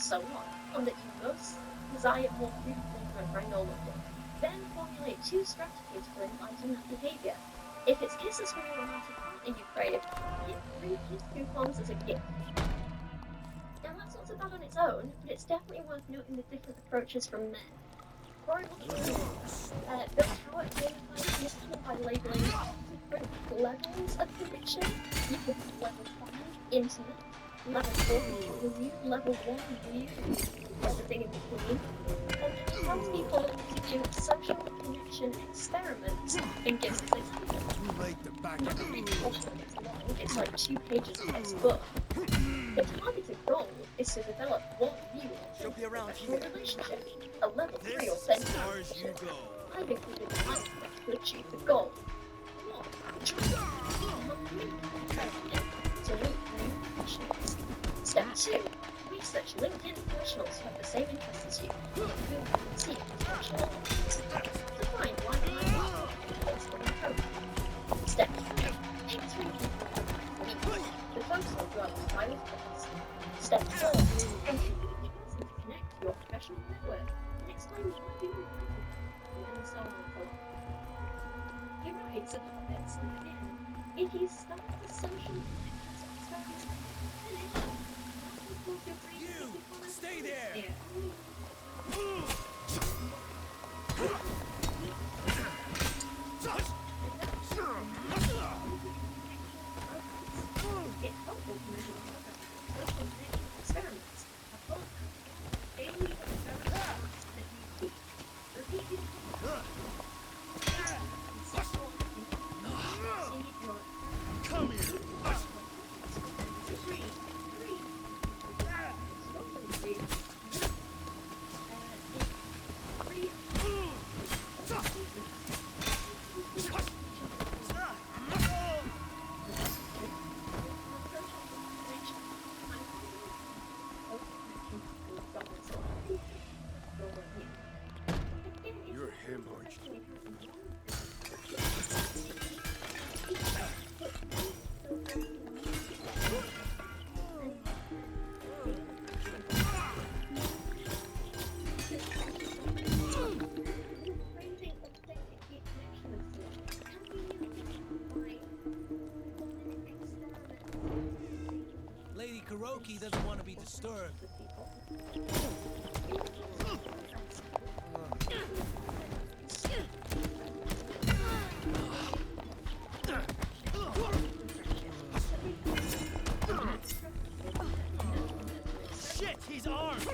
so on, on that you most desire more fruitful for a granular look. Then formulate 2 strategies for inviting that behavior. If it's kisses from your romantic partner you crave, give 3 kiss coupons as a gift. Now that's not so bad on its own, but it's definitely worth noting the different approaches from men. Rory built how it gamifies connection by labeling different levels of connection. You could have level 5, intimate, level 4, review, level 1, weird, everything in between. And then it tells people to do social connection experiments and gives us examples. It's like 2 pages of textbook. The targeted goal is to develop what you want in a professional relationship, a level 3 authentic relationship. I've included a plan to achieve the goal. 1. To meet new professionals. Step 2. Research LinkedIn professionals who have the same interests as you. Who see professional to find like-minded Facebook program. Step 3. Pick 3 people the focus will go up to 5 points. Step 4. Encourage each person to connect to your professional network and explain why you would like it, and so on and so on. He writes about this, and again, if you start the social connections experiment and finish, that will prove your brain You! Stay there! It's helpful to measure the progress of social connection experiments. A full daily experiments that you keep. Repeated Come here! You're him, aren't you? Lady Kuroki doesn't want to be disturbed. Shit, he's armed!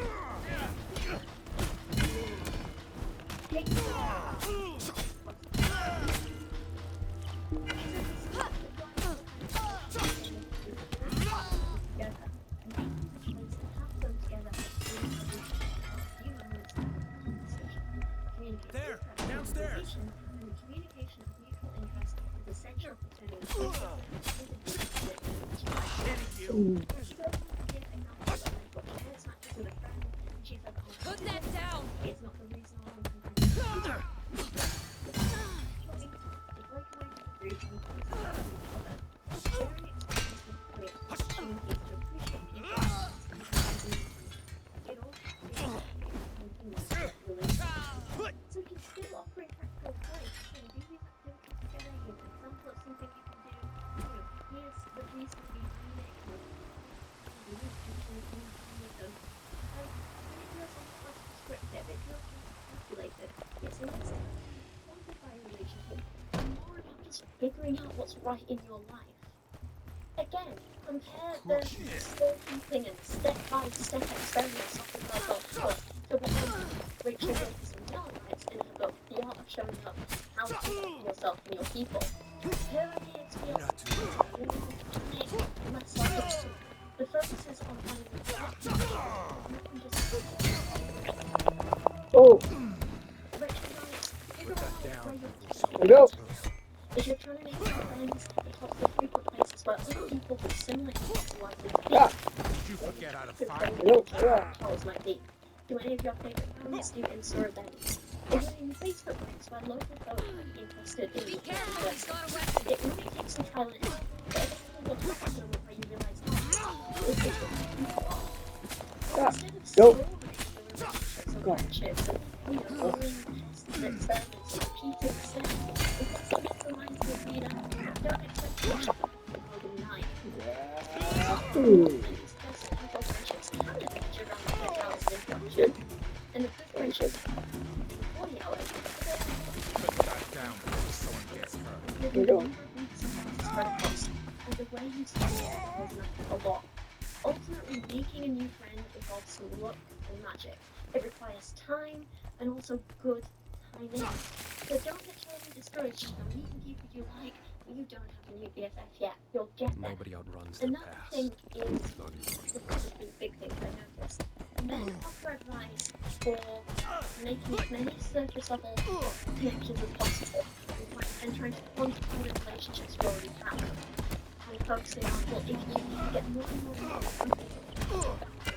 There, downstairs. Communication of mutual interest is essential for Put that down! It's not the reason so you can still operate practical advice and do these activities together. You can example of something you can do. Here's the reason we need it. Scripted, it feels calculated. It's less quantify a relationship and more about just figuring out what's right in your life. Again, compare the scorekeeping and step-by-step experiments of the Nobel book to what Rachel Wilson realized in her book, The Art of Showing Up, How to Love Yourself and Your People. Pyramids feel less like it. The focus is on finding the Oh, Rachel, if you're trying to make friends at the top of frequent places where other people with similar interests are likely to be, yeah. Did you forget how to fight? always might be. Do any of your favorite bands do in-store events? Is there any Facebook groups where local folk might be interested in Be careful, he's got a weapon! It really takes some trial and error, but eventually you'll have a moment where you realize, oh, this is what you are. Instead of Go. Friendships and, bullying, tests and experiments and repeated mistakes. It also reminds the reader, don't expect much more than night. These tests and casual friendships can adventure around the 6 hours of introduction, and the good friendships 40 hours. Put that down before someone gets hurt. The number of weeks sometimes spread across, and the way you spend it does matter a lot. Ultimately, making a new friend involves some luck and magic. It requires time and also good timing. So don't get totally discouraged from meeting people you like when you don't have a new BFF yet. You'll get there. Nobody outruns the Another past. thing is the probably big thing I noticed. Men offer advice for making as many surface level connections as possible and trying to quantify the relationships you already have. And focusing on, well, if you can get more and more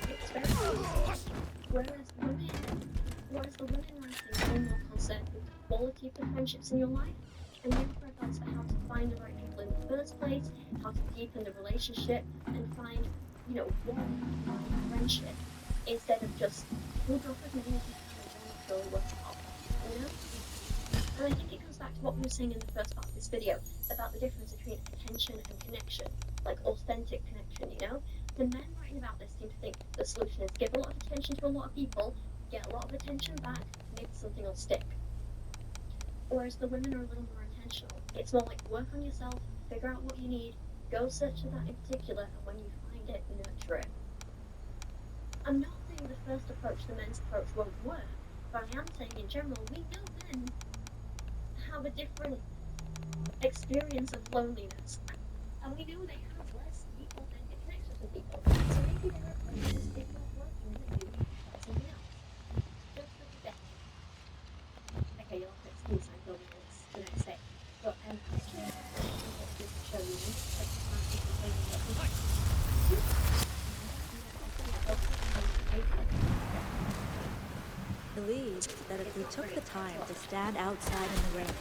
it's very easy. Whereas the women writing are more concerned with the quality of the friendships in your life and look for advice for how to find the right people in the first place, how to deepen the relationship and find, one friendship instead of just who drop it and who's really work out, And I think it goes back to what we were saying in the first part of this video about the difference between attention and connection, like authentic connection, The men writing about this seem to think the solution is give a lot of attention to a lot of people, get a lot of attention back, maybe something will stick. Whereas the women are a little more intentional. It's more like work on yourself, figure out what you need, go search for that in particular, and when you find it, nurture it. I'm not saying the first approach, the men's approach, won't work, but I am saying in general, we know men have a different experience of loneliness, and we know they have less deep authentic connections with people. So maybe their approach is not working, and maybe we can try something else. Just a bit. Okay, you'll have to excuse my building this the next day. But actually, I just to show you Believed that if we took the time to stand outside in the rain,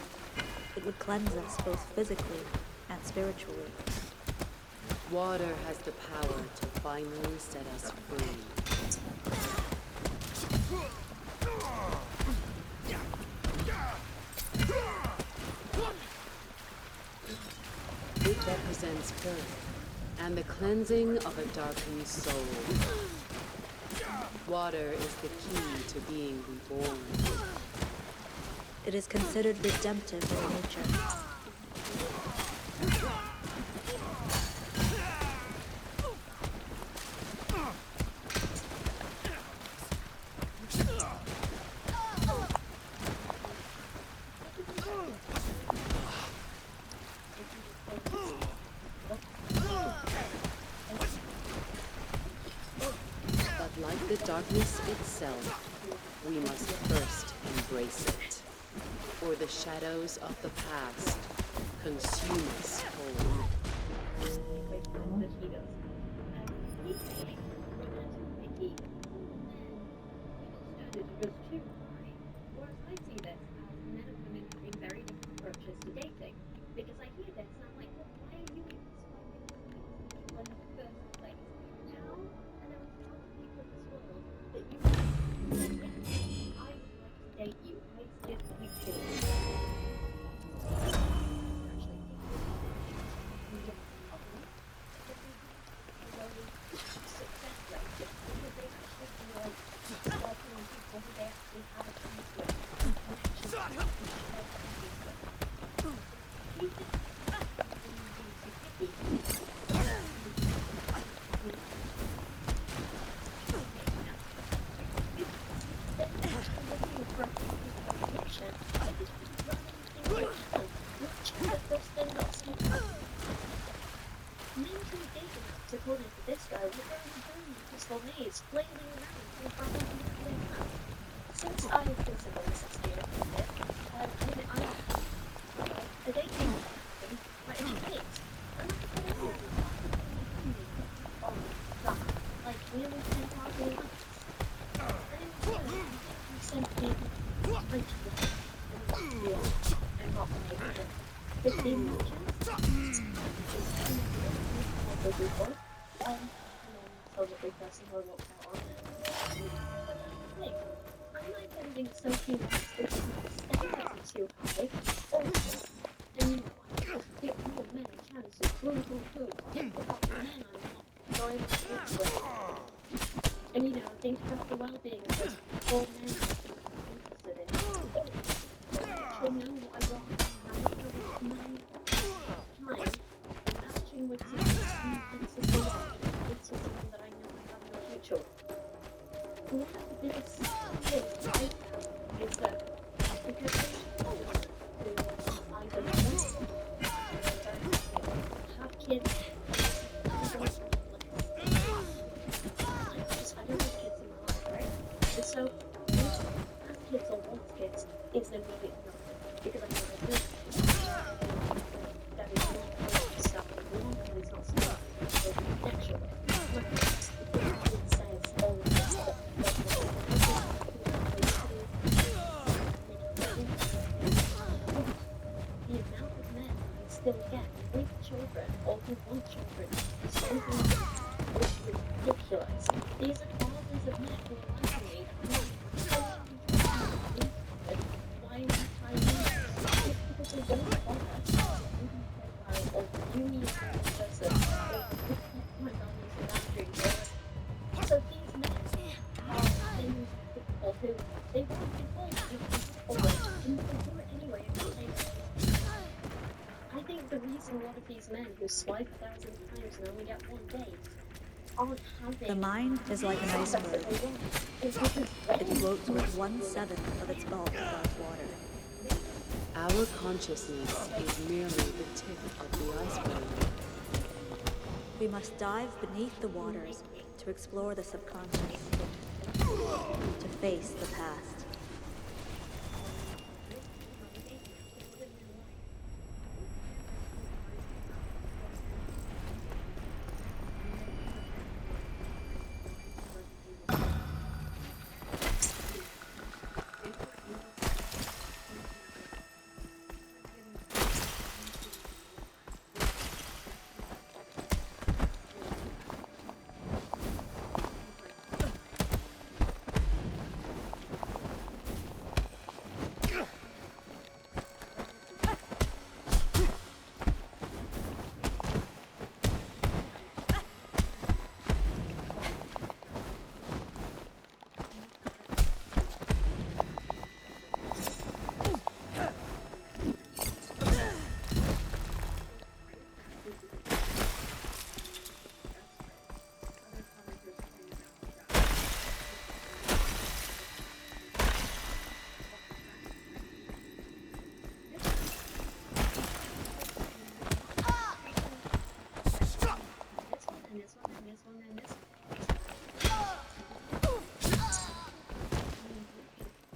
it would cleanse us both physically and spiritually. Water has the power to finally set us free. It represents birth and the cleansing of a darkened soul. Water is the key to being reborn. It is considered redemptive in nature. But like the darkness itself, we must first embrace it, or the shadows of the past consume us whole. According to this guy, we're very peaceful days, flailing around since I consider this experience a dating thing, like any dates. I'm not going to that. Like, we only spend talking once. We simply went to the and got the 15 minutes. Before, and then so the big person who walked out on thing. Am I bending so humanist because my standards are too high? Or and you know, I just get more men and chances. Boom. Without the men, I'm not going to do it. And you know, think about the well-being of those poor men I'm interested in. Actually know what I want. I'm not going to my time matching with someone else's life into someone that I know I have no future with. One of the biggest things right now is that because who either have kids I don't have kids in my life, right? And so, have kids or want kids is immediate nothing because I know they're good. That is not stuff that we want and it's not stuff that we naturally. It says all of this stuff. The amount of men I still get with children or who want children is something ridiculous. These are fathers of men who are like me. Why am I it's because they don't bother or you need a person or respect my values and boundaries. So these men are things or who they want to hold and they do it anyway if they I think the reason a lot of these men who swipe 1,000 times and only get one date aren't having The mind is like an iceberg. is because It floats with 1/7 of its bulk above water. Our consciousness is merely the tip of the iceberg. We must dive beneath the waters to explore the subconscious, to face the past.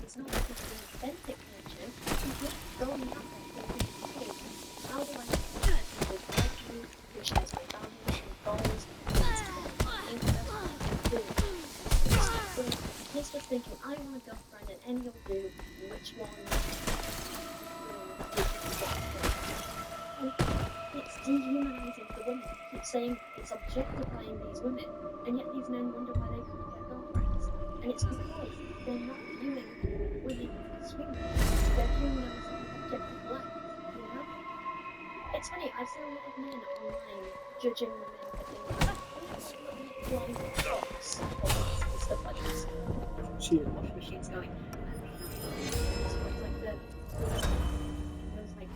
It's not just an authentic connection, it's just going up and how do I connect with you, who shares my values and goals, he's just thinking, I want a girlfriend and any will do, which one it's dehumanizing the women. Keep saying it's objectifying these women, and yet these men wonder why they can't get girlfriends. And it's because they're not viewing women as human. They're viewing them as an objective life, you know? It's funny, I've seen a lot of men online judging women for things like blonde tops and stuff like this. She Washing machines going. It's like those like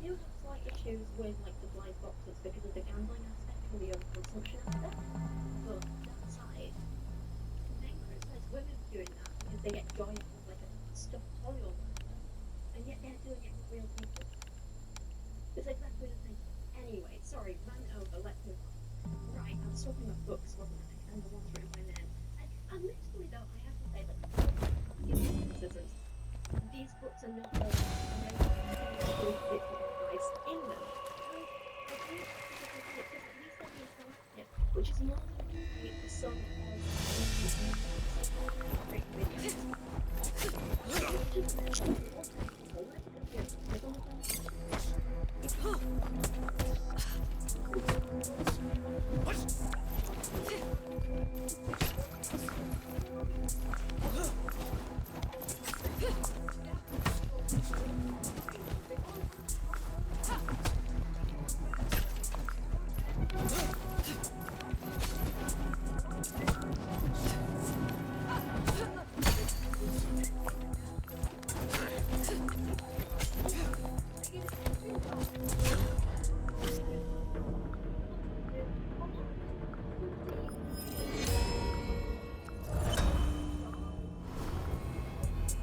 do have slight issues with like the blind boxes because of the gambling aspect and the overconsumption aspect. But that aside, men criticize women for doing that because they get joy out of like a stuffed toy or whatever, and yet they're doing it with real people. It's exactly the same. Anyway, sorry, ran over, let's move on. Right, I was talking about books, wasn't I? And the ones written by men. Admittedly though, I have to say that criticisms. These books are not all advice in them. Which is more than the song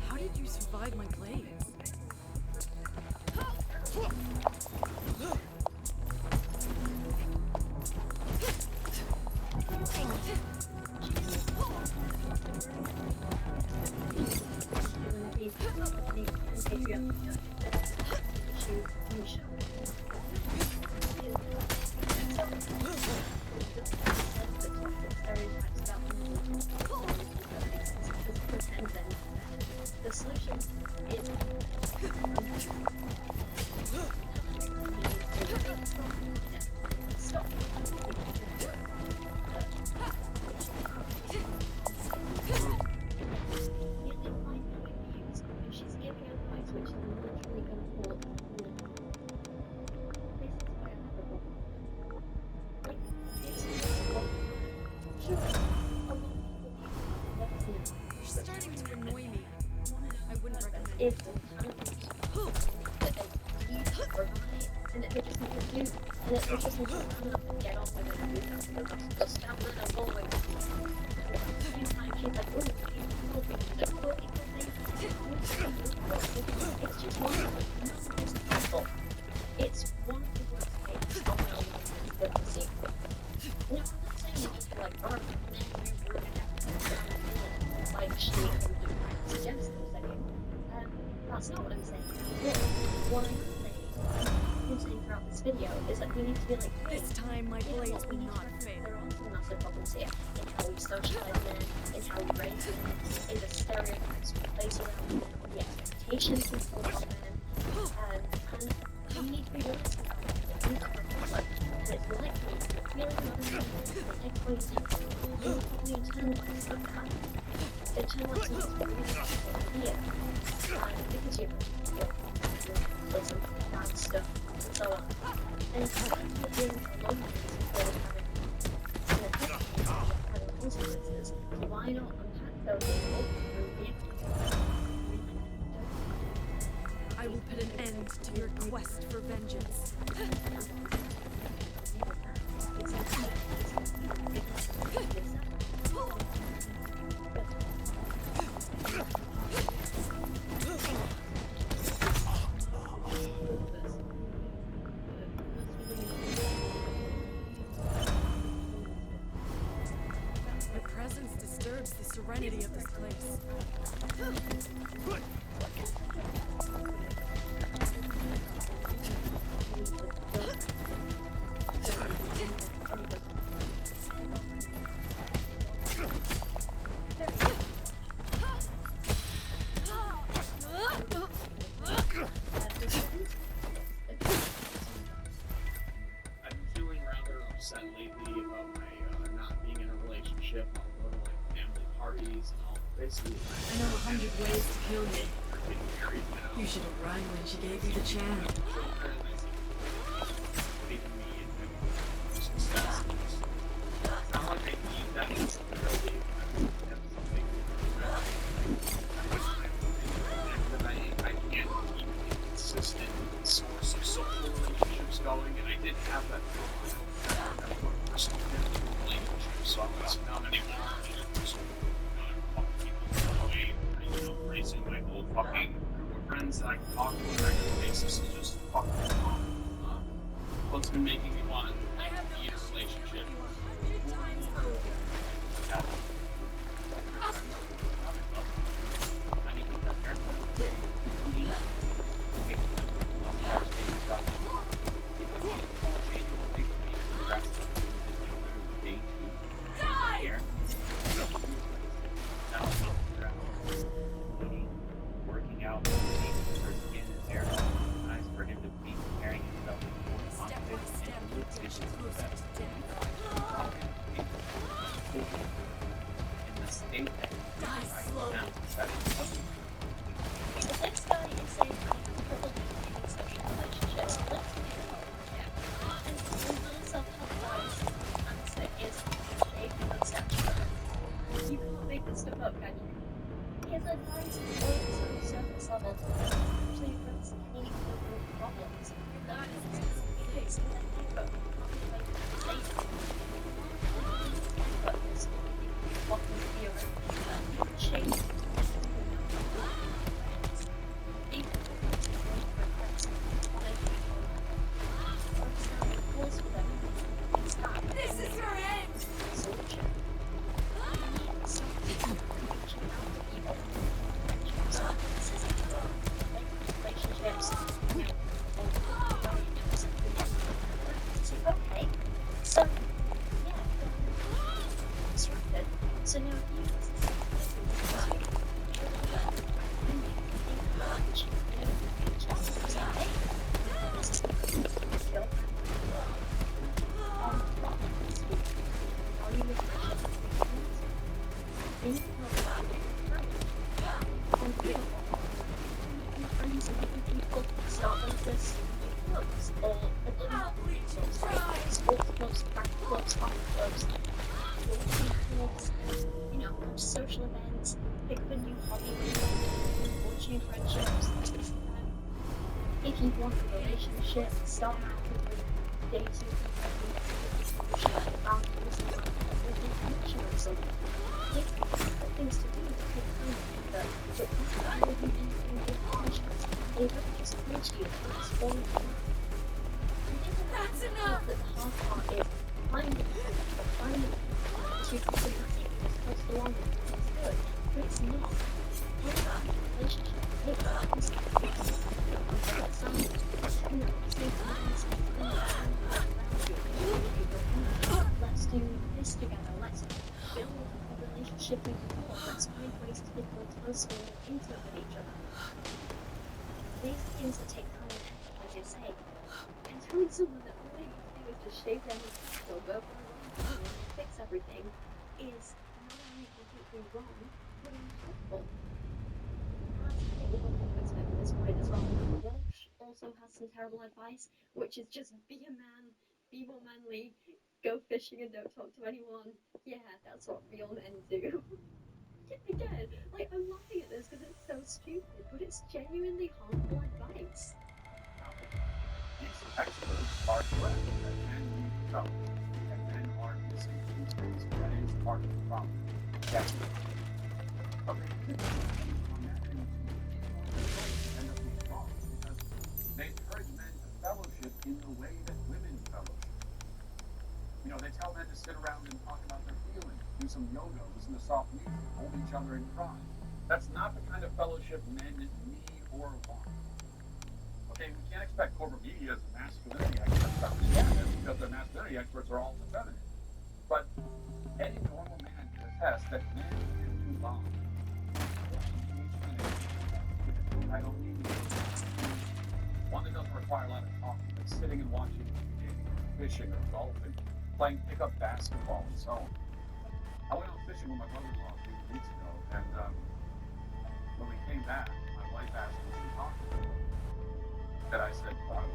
How did you survive my blades? The solution is stop. She's giving advice which is literally going to fall. This is why I have a problem. Like, it's sure, a lot of people You're starting to annoy me. I wouldn't recommend it. if that they need to provide, and that they just need to do, and that they just need to run up and get on with it and do that. The stamina of always. She's like, oh, it's just one of the most people. It's one of the worst things of the that I've seen. No, I'm not saying that just like, oh, then we ruined everything. Like, she suggests I'm saying. That's not what I'm saying. What I'm saying throughout this video is that we need to be like, hey, This time my you know blades what, we will need to not recognize fail. there are some massive problems here in how we socialize men, in how we raise men, in the stereotypes we place around men, the expectations we put on men, and we need to be realistic about it. It's not a problem, and it's likely that feeling another man will exploit you. You'll probably internalize some of that. Internalize some of this really difficult idea. Because you're some bad stuff and so on. And instead of being alone with having consequences, why not unpack those and I will put an end to your quest for vengeance. My presence disturbs the serenity of this place. I've been feeling rather upset lately about my not being in a relationship. I'll go to like family parties and I'll basically I know 100 ways to kill you. getting married now. You should have run when she gave you the chance. Children, I think, making me into success. It's not like I need that necessarily. I can't keep a consistent source of support friends that I can talk to on a regular basis and just fuck with them. What's been making me want to be in a relationship? Yeah. I need to be careful. Working out, her skin is hair. It's nice for him to be carrying himself Step by step, you get closer to death. in the state that he's Die right slowly. now. That is something. The next guy is saying I probably in social relationships. Let's be real. Yeah. And the self-help answer is shape and stature. You can't make this stuff up, can you? His advice is always on the surface level to actually address any of the real problems. That is because in the neighborhood, but this what can be around change. This is your end! Okay, so yeah, disrupted. So now start like this clubs or sports clubs, track clubs, hockey clubs, clubs, you know, social events, pick up a new hobby, forge new friendships. If you want a relationship, start out with dating boundaries and connection or something. These are things to do to take time together, but not really anything with partnerships. They don't just come to you, it's all you do. That's enough! The hard part is finding to complete it's supposed to belong and it's good, but it's not. Relationship, let's do this together, let's build a relationship with people, let's find ways to become closer and intimate with each other. These are things that take time and effort, as you say. And telling someone that all they need to do is just shave their mustache or go for a run and fix everything is not only completely wrong, but unhelpful. I think we'll come to expect at this point as well. Walsh also has some terrible advice, which is just be a man, be more manly, go fishing and don't talk to anyone. Yeah, that's what real men do. Again, like, I'm laughing at this because it's so stupid, but it's genuinely harmful advice. These experts are correct that men need help, and men are missing things. That is part of the problem. Yes. But they did on that end end up being wrong because they encourage men to fellowship in the way that women fellowship. You know, they tell men to sit around and talk about their feelings, do some yoga, listen to soft music, hold each other in cry. That's not the kind of fellowship men need or want. Okay, we can't expect corporate media as masculinity experts to understand this because their masculinity experts are all feminine. But any normal man can attest that men can do bond. I don't need one that doesn't require a lot of talking, but sitting and watching fishing or golfing, playing pickup basketball and so on. I went out fishing with my brother-in-law a few weeks ago, and when we came back, my wife asked me to talk to him. And I said, "Can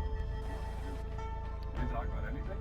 we talk about anything?"